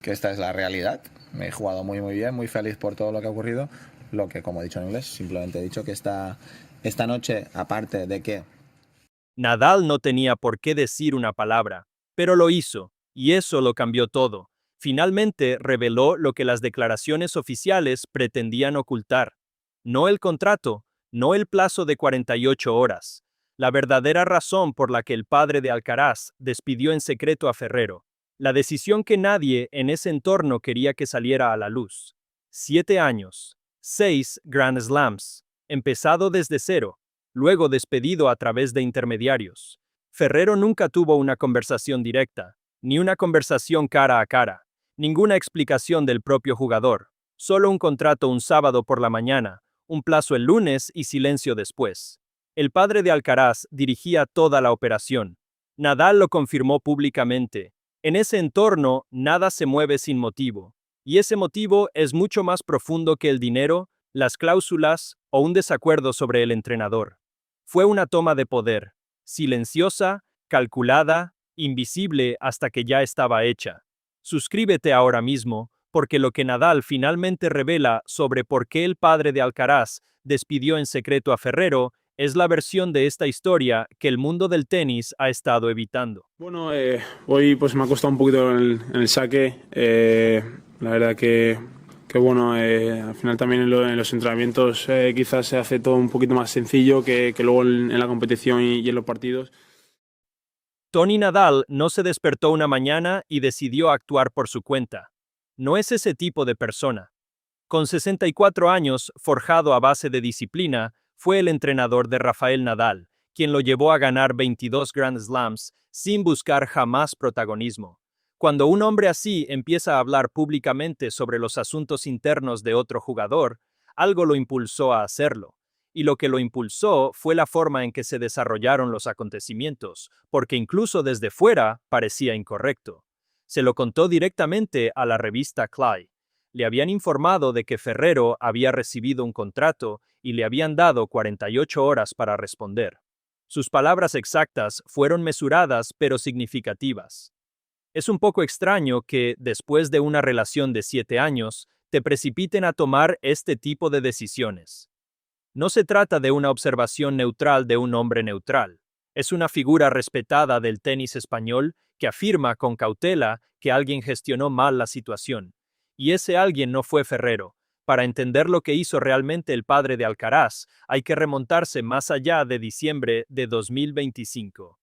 que esta es la realidad. Me he jugado muy bien, muy feliz por todo lo que ha ocurrido. Lo que, como he dicho en inglés, simplemente he dicho que esta noche, aparte de que Nadal no tenía por qué decir una palabra, pero lo hizo, y eso lo cambió todo. Finalmente reveló lo que las declaraciones oficiales pretendían ocultar. No el contrato, no el plazo de 48 horas. La verdadera razón por la que el padre de Alcaraz despidió en secreto a Ferrero. La decisión que nadie en ese entorno quería que saliera a la luz. 7 años. 6 Grand Slams. Empezado desde cero, luego despedido a través de intermediarios. Ferrero nunca tuvo una conversación directa, ni una conversación cara a cara, ninguna explicación del propio jugador, solo un contrato un sábado por la mañana, un plazo el lunes y silencio después. El padre de Alcaraz dirigía toda la operación. Nadal lo confirmó públicamente. En ese entorno, nada se mueve sin motivo, y ese motivo es mucho más profundo que el dinero, las cláusulas o un desacuerdo sobre el entrenador. Fue una toma de poder, silenciosa, calculada, invisible hasta que ya estaba hecha. Suscríbete ahora mismo, porque lo que Nadal finalmente revela sobre por qué el padre de Alcaraz despidió en secreto a Ferrero es la versión de esta historia que el mundo del tenis ha estado evitando. Bueno, hoy pues me ha costado un poquito en el saque. La verdad que bueno, al final también en los entrenamientos quizás se hace todo un poquito más sencillo que luego en la competición y en los partidos. Tony Nadal no se despertó una mañana y decidió actuar por su cuenta. No es ese tipo de persona. Con 64 años, forjado a base de disciplina, fue el entrenador de Rafael Nadal, quien lo llevó a ganar 22 Grand Slams sin buscar jamás protagonismo. Cuando un hombre así empieza a hablar públicamente sobre los asuntos internos de otro jugador, algo lo impulsó a hacerlo. Y lo que lo impulsó fue la forma en que se desarrollaron los acontecimientos, porque incluso desde fuera parecía incorrecto. Se lo contó directamente a la revista Clay. Le habían informado de que Ferrero había recibido un contrato y le habían dado 48 horas para responder. Sus palabras exactas fueron mesuradas pero significativas. Es un poco extraño que, después de una relación de 7 años, te precipiten a tomar este tipo de decisiones. No se trata de una observación neutral de un hombre neutral. Es una figura respetada del tenis español que afirma con cautela que alguien gestionó mal la situación. Y ese alguien no fue Ferrero. Para entender lo que hizo realmente el padre de Alcaraz, hay que remontarse más allá de diciembre de 2025.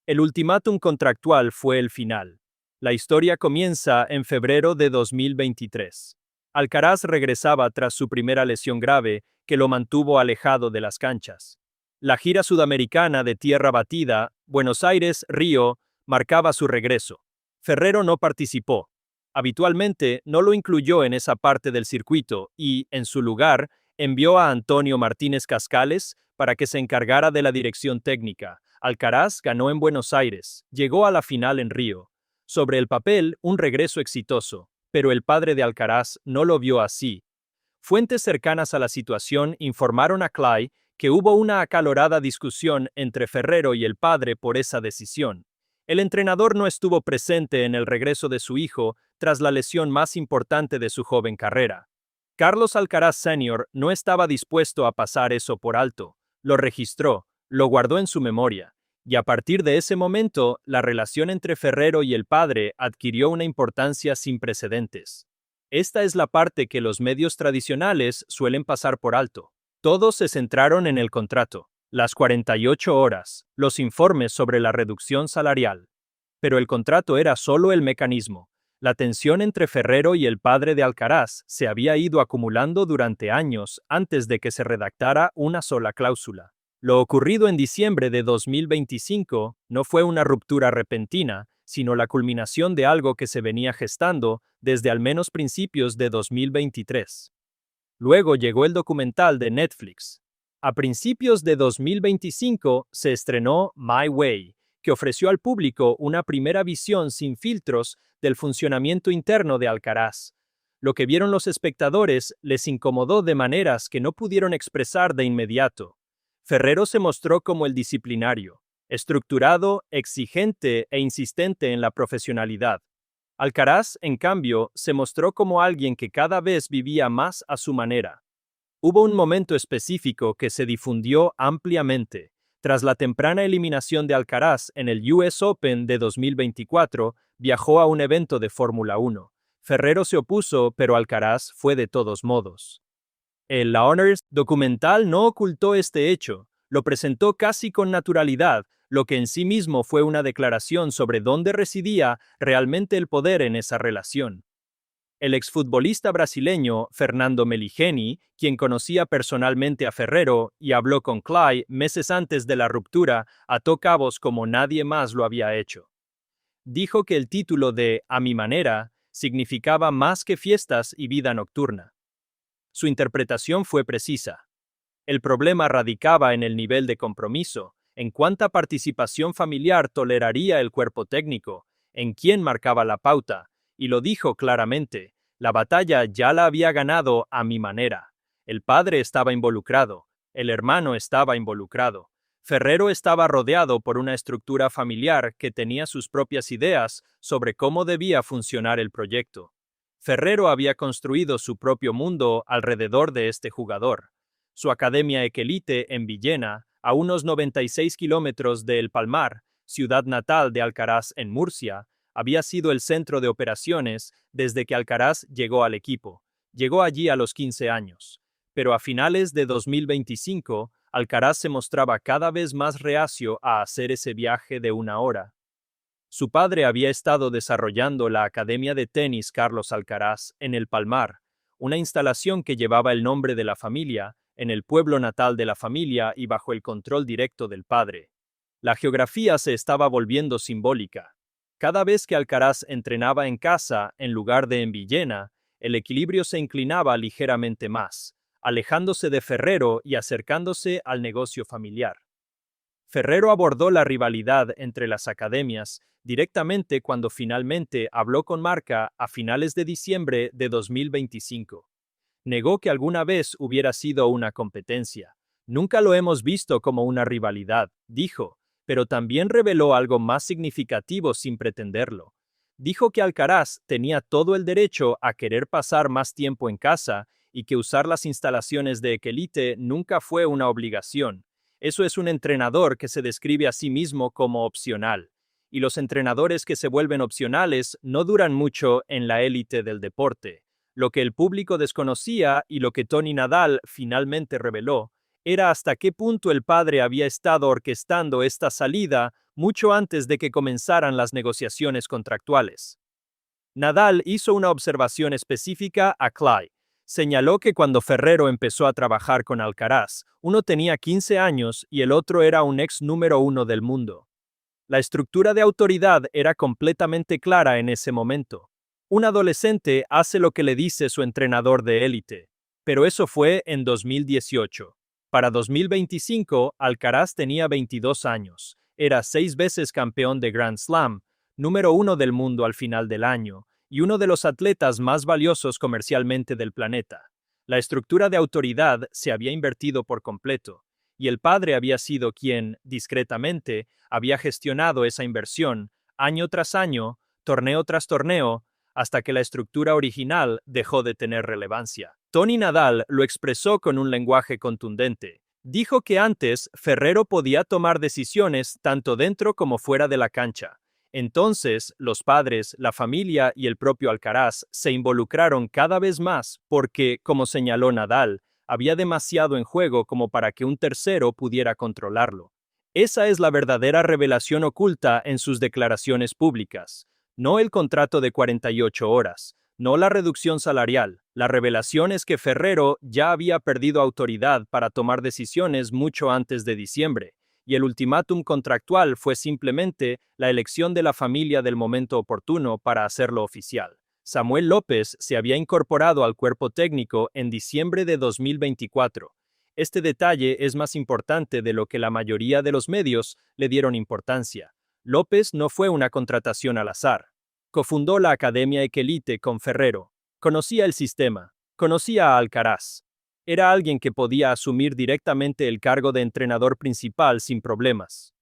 El ultimátum contractual fue el final. La historia comienza en febrero de 2023. Alcaraz regresaba tras su primera lesión grave que lo mantuvo alejado de las canchas. La gira sudamericana de tierra batida, Buenos Aires-Río, marcaba su regreso. Ferrero no participó. Habitualmente no lo incluyó en esa parte del circuito y, en su lugar, envió a Antonio Martínez Cascales para que se encargara de la dirección técnica. Alcaraz ganó en Buenos Aires, llegó a la final en Río. Sobre el papel, un regreso exitoso, pero el padre de Alcaraz no lo vio así. Fuentes cercanas a la situación informaron a Clay que hubo una acalorada discusión entre Ferrero y el padre por esa decisión. El entrenador no estuvo presente en el regreso de su hijo tras la lesión más importante de su joven carrera. Carlos Alcaraz Sr. no estaba dispuesto a pasar eso por alto. Lo registró, lo guardó en su memoria. Y a partir de ese momento, la relación entre Ferrero y el padre adquirió una importancia sin precedentes. Esta es la parte que los medios tradicionales suelen pasar por alto. Todos se centraron en el contrato, las 48 horas, los informes sobre la reducción salarial. Pero el contrato era solo el mecanismo. La tensión entre Ferrero y el padre de Alcaraz se había ido acumulando durante años antes de que se redactara una sola cláusula. Lo ocurrido en diciembre de 2025 no fue una ruptura repentina, sino la culminación de algo que se venía gestando desde al menos principios de 2023. Luego llegó el documental de Netflix. A principios de 2025 se estrenó My Way, que ofreció al público una primera visión sin filtros del funcionamiento interno de Alcaraz. Lo que vieron los espectadores les incomodó de maneras que no pudieron expresar de inmediato. Ferrero se mostró como el disciplinario, estructurado, exigente e insistente en la profesionalidad. Alcaraz, en cambio, se mostró como alguien que cada vez vivía más a su manera. Hubo un momento específico que se difundió ampliamente. Tras la temprana eliminación de Alcaraz en el US Open de 2024, viajó a un evento de Fórmula 1. Ferrero se opuso, pero Alcaraz fue de todos modos. El La Honors documental no ocultó este hecho, lo presentó casi con naturalidad, lo que en sí mismo fue una declaración sobre dónde residía realmente el poder en esa relación. El exfutbolista brasileño Fernando Meligeni, quien conocía personalmente a Ferrero y habló con Clay meses antes de la ruptura, ató cabos como nadie más lo había hecho. Dijo que el título de A mi manera significaba más que fiestas y vida nocturna. Su interpretación fue precisa. El problema radicaba en el nivel de compromiso, en cuánta participación familiar toleraría el cuerpo técnico, en quién marcaba la pauta, y lo dijo claramente, la batalla ya la había ganado a mi manera. El padre estaba involucrado, el hermano estaba involucrado. Ferrero estaba rodeado por una estructura familiar que tenía sus propias ideas sobre cómo debía funcionar el proyecto. Ferrero había construido su propio mundo alrededor de este jugador. Su academia Equelite en Villena, a unos 96 kilómetros de El Palmar, ciudad natal de Alcaraz en Murcia, había sido el centro de operaciones desde que Alcaraz llegó al equipo. Llegó allí a los 15 años. Pero a finales de 2025, Alcaraz se mostraba cada vez más reacio a hacer ese viaje de una hora. Su padre había estado desarrollando la Academia de Tenis Carlos Alcaraz en El Palmar, una instalación que llevaba el nombre de la familia, en el pueblo natal de la familia y bajo el control directo del padre. La geografía se estaba volviendo simbólica. Cada vez que Alcaraz entrenaba en casa en lugar de en Villena, el equilibrio se inclinaba ligeramente más, alejándose de Ferrero y acercándose al negocio familiar. Ferrero abordó la rivalidad entre las academias directamente cuando finalmente habló con Marca a finales de diciembre de 2025. Negó que alguna vez hubiera sido una competencia. Nunca lo hemos visto como una rivalidad, dijo, pero también reveló algo más significativo sin pretenderlo. Dijo que Alcaraz tenía todo el derecho a querer pasar más tiempo en casa y que usar las instalaciones de Equelite nunca fue una obligación. Eso es un entrenador que se describe a sí mismo como opcional. Y los entrenadores que se vuelven opcionales no duran mucho en la élite del deporte. Lo que el público desconocía y lo que Tony Nadal finalmente reveló era hasta qué punto el padre había estado orquestando esta salida mucho antes de que comenzaran las negociaciones contractuales. Nadal hizo una observación específica a Clay. Señaló que cuando Ferrero empezó a trabajar con Alcaraz, uno tenía 15 años y el otro era un ex número 1 del mundo. La estructura de autoridad era completamente clara en ese momento. Un adolescente hace lo que le dice su entrenador de élite. Pero eso fue en 2018. Para 2025, Alcaraz tenía 22 años. Era 6 veces campeón de Grand Slam, número 1 del mundo al final del año, y uno de los atletas más valiosos comercialmente del planeta. La estructura de autoridad se había invertido por completo, y el padre había sido quien, discretamente, había gestionado esa inversión, año tras año, torneo tras torneo, hasta que la estructura original dejó de tener relevancia. Tony Nadal lo expresó con un lenguaje contundente. Dijo que antes Ferrero podía tomar decisiones tanto dentro como fuera de la cancha. Entonces, los padres, la familia y el propio Alcaraz se involucraron cada vez más porque, como señaló Nadal, había demasiado en juego como para que un tercero pudiera controlarlo. Esa es la verdadera revelación oculta en sus declaraciones públicas. No el contrato de 48 horas, no la reducción salarial. La revelación es que Ferrero ya había perdido autoridad para tomar decisiones mucho antes de diciembre, y el ultimátum contractual fue simplemente la elección de la familia del momento oportuno para hacerlo oficial. Samuel López se había incorporado al cuerpo técnico en diciembre de 2024. Este detalle es más importante de lo que la mayoría de los medios le dieron importancia. López no fue una contratación al azar. Cofundó la Academia Equelite con Ferrero. Conocía el sistema. Conocía a Alcaraz. Era alguien que podía asumir directamente el cargo de entrenador principal sin problemas.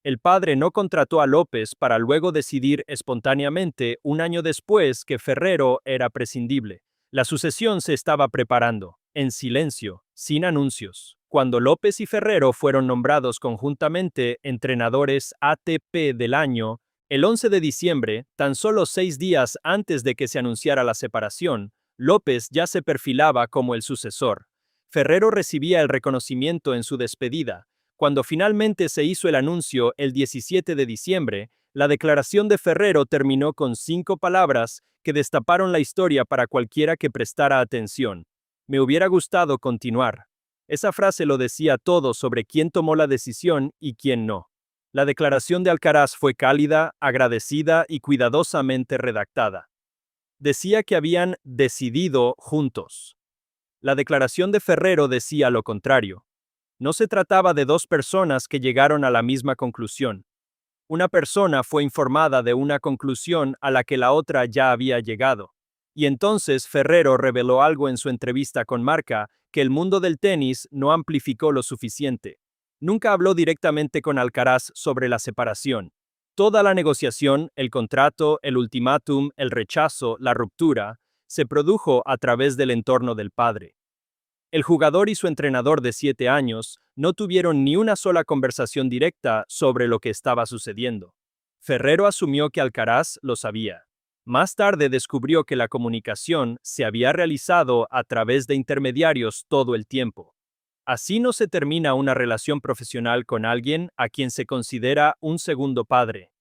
El padre no contrató a López para luego decidir espontáneamente un año después que Ferrero era prescindible. La sucesión se estaba preparando, en silencio, sin anuncios. Cuando López y Ferrero fueron nombrados conjuntamente entrenadores ATP del año, el 11 de diciembre, tan solo 6 días antes de que se anunciara la separación, López ya se perfilaba como el sucesor. Ferrero recibía el reconocimiento en su despedida. Cuando finalmente se hizo el anuncio el 17 de diciembre, la declaración de Ferrero terminó con 5 palabras que destaparon la historia para cualquiera que prestara atención. Me hubiera gustado continuar. Esa frase lo decía todo sobre quién tomó la decisión y quién no. La declaración de Alcaraz fue cálida, agradecida y cuidadosamente redactada. Decía que habían decidido juntos. La declaración de Ferrero decía lo contrario. No se trataba de dos personas que llegaron a la misma conclusión. Una persona fue informada de una conclusión a la que la otra ya había llegado. Y entonces Ferrero reveló algo en su entrevista con Marca que el mundo del tenis no amplificó lo suficiente. Nunca habló directamente con Alcaraz sobre la separación. Toda la negociación, el contrato, el ultimátum, el rechazo, la ruptura, se produjo a través del entorno del padre. El jugador y su entrenador de 7 años no tuvieron ni una sola conversación directa sobre lo que estaba sucediendo. Ferrero asumió que Alcaraz lo sabía. Más tarde descubrió que la comunicación se había realizado a través de intermediarios todo el tiempo. Así no se termina una relación profesional con alguien a quien se considera un segundo padre.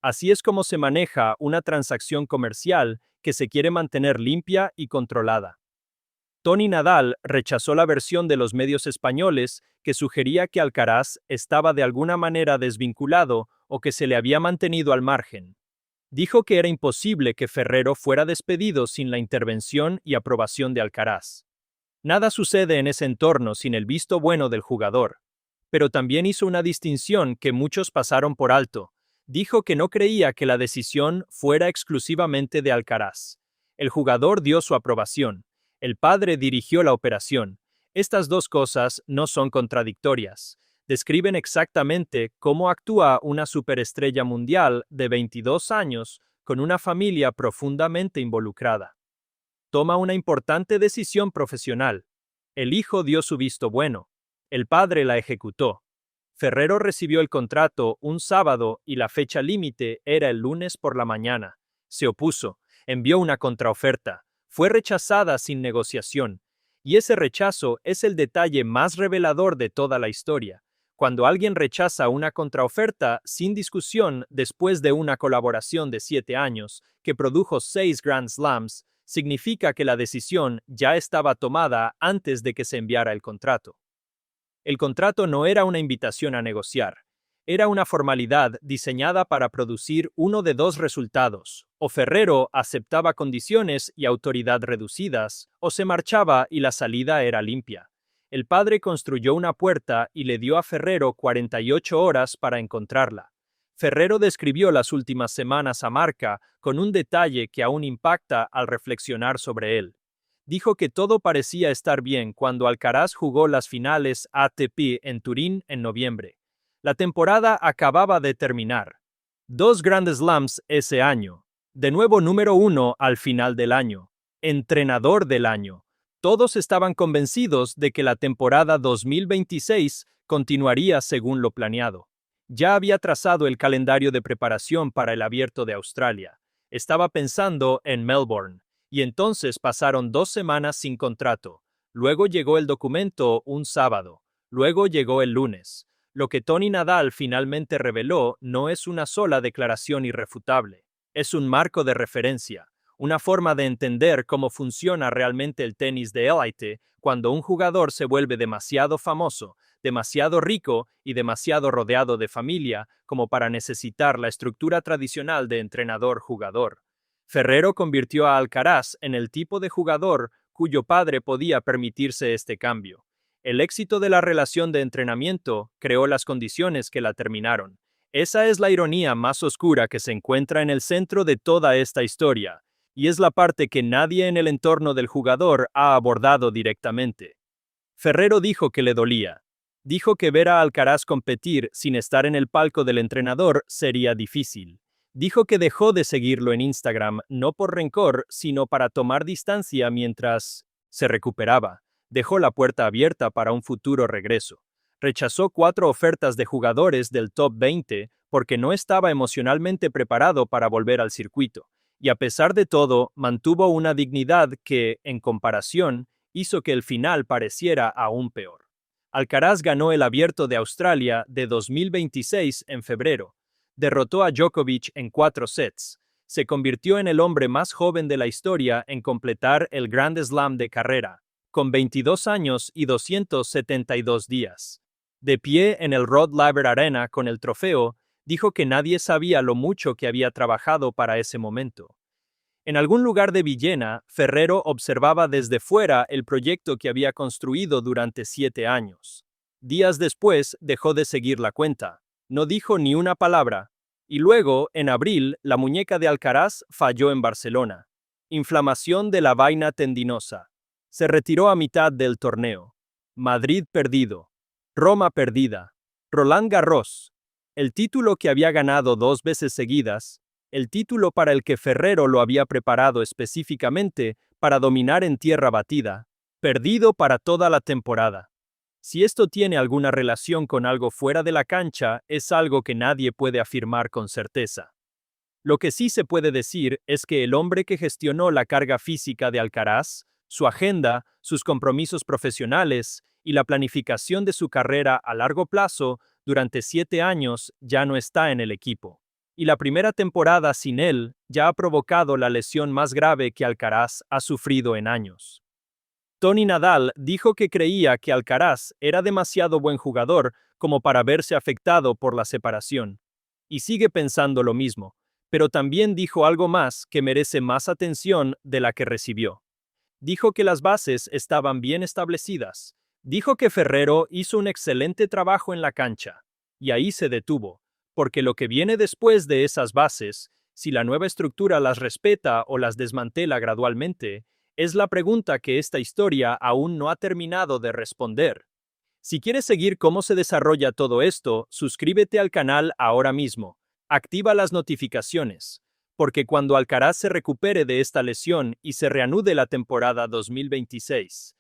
Así es como se maneja una transacción comercial que se quiere mantener limpia y controlada. Toni Nadal rechazó la versión de los medios españoles que sugería que Alcaraz estaba de alguna manera desvinculado o que se le había mantenido al margen. Dijo que era imposible que Ferrero fuera despedido sin la intervención y aprobación de Alcaraz. Nada sucede en ese entorno sin el visto bueno del jugador. Pero también hizo una distinción que muchos pasaron por alto. Dijo que no creía que la decisión fuera exclusivamente de Alcaraz. El jugador dio su aprobación. El padre dirigió la operación. Estas dos cosas no son contradictorias. Describen exactamente cómo actúa una superestrella mundial de 22 años con una familia profundamente involucrada. Toma una importante decisión profesional. El hijo dio su visto bueno. El padre la ejecutó. Ferrero recibió el contrato un sábado y la fecha límite era el lunes por la mañana. Se opuso. Envió una contraoferta. Fue rechazada sin negociación. Y ese rechazo es el detalle más revelador de toda la historia. Cuando alguien rechaza una contraoferta sin discusión después de una colaboración de 7 años, que produjo 6 Grand Slams, significa que la decisión ya estaba tomada antes de que se enviara el contrato. El contrato no era una invitación a negociar. Era una formalidad diseñada para producir uno de dos resultados. O Ferrero aceptaba condiciones y autoridad reducidas, o se marchaba y la salida era limpia. El padre construyó una puerta y le dio a Ferrero 48 horas para encontrarla. Ferrero describió las últimas semanas a Marca con un detalle que aún impacta al reflexionar sobre él. Dijo que todo parecía estar bien cuando Alcaraz jugó las finales ATP en Turín en noviembre. La temporada acababa de terminar. 2 Grand Slams ese año. De nuevo número 1 al final del año. Entrenador del año. Todos estaban convencidos de que la temporada 2026 continuaría según lo planeado. Ya había trazado el calendario de preparación para el Abierto de Australia. Estaba pensando en Melbourne. Y entonces pasaron 2 semanas sin contrato. Luego llegó el documento un sábado. Luego llegó el lunes. Lo que Toni Nadal finalmente reveló no es una sola declaración irrefutable. Es un marco de referencia, una forma de entender cómo funciona realmente el tenis de élite cuando un jugador se vuelve demasiado famoso, demasiado rico y demasiado rodeado de familia como para necesitar la estructura tradicional de entrenador-jugador. Ferrero convirtió a Alcaraz en el tipo de jugador cuyo padre podía permitirse este cambio. El éxito de la relación de entrenamiento creó las condiciones que la terminaron. Esa es la ironía más oscura que se encuentra en el centro de toda esta historia, y es la parte que nadie en el entorno del jugador ha abordado directamente. Ferrero dijo que le dolía. Dijo que ver a Alcaraz competir sin estar en el palco del entrenador sería difícil. Dijo que dejó de seguirlo en Instagram no por rencor, sino para tomar distancia mientras se recuperaba. Dejó la puerta abierta para un futuro regreso. Rechazó 4 ofertas de jugadores del top 20 porque no estaba emocionalmente preparado para volver al circuito. Y a pesar de todo, mantuvo una dignidad que, en comparación, hizo que el final pareciera aún peor. Alcaraz ganó el Abierto de Australia de 2026 en febrero. Derrotó a Djokovic en 4 sets. Se convirtió en el hombre más joven de la historia en completar el Grand Slam de carrera, con 22 años y 272 días. De pie en el Rod Laver Arena con el trofeo, dijo que nadie sabía lo mucho que había trabajado para ese momento. En algún lugar de Villena, Ferrero observaba desde fuera el proyecto que había construido durante 7 años. Días después, dejó de seguir la cuenta. No dijo ni una palabra. Y luego, en abril, la muñeca de Alcaraz falló en Barcelona. Inflamación de la vaina tendinosa. Se retiró a mitad del torneo. Madrid perdido. Roma perdida. Roland Garros. El título que había ganado 2 veces seguidas, el título para el que Ferrero lo había preparado específicamente para dominar en tierra batida, perdido para toda la temporada. Si esto tiene alguna relación con algo fuera de la cancha, es algo que nadie puede afirmar con certeza. Lo que sí se puede decir es que el hombre que gestionó la carga física de Alcaraz, su agenda, sus compromisos profesionales y la planificación de su carrera a largo plazo durante 7 años ya no está en el equipo. Y la primera temporada sin él ya ha provocado la lesión más grave que Alcaraz ha sufrido en años. Tony Nadal dijo que creía que Alcaraz era demasiado buen jugador como para verse afectado por la separación. Y sigue pensando lo mismo, pero también dijo algo más que merece más atención de la que recibió. Dijo que las bases estaban bien establecidas. Dijo que Ferrero hizo un excelente trabajo en la cancha. Y ahí se detuvo, porque lo que viene después de esas bases, si la nueva estructura las respeta o las desmantela gradualmente, es la pregunta que esta historia aún no ha terminado de responder. Si quieres seguir cómo se desarrolla todo esto, suscríbete al canal ahora mismo. Activa las notificaciones, porque cuando Alcaraz se recupere de esta lesión y se reanude la temporada 2026,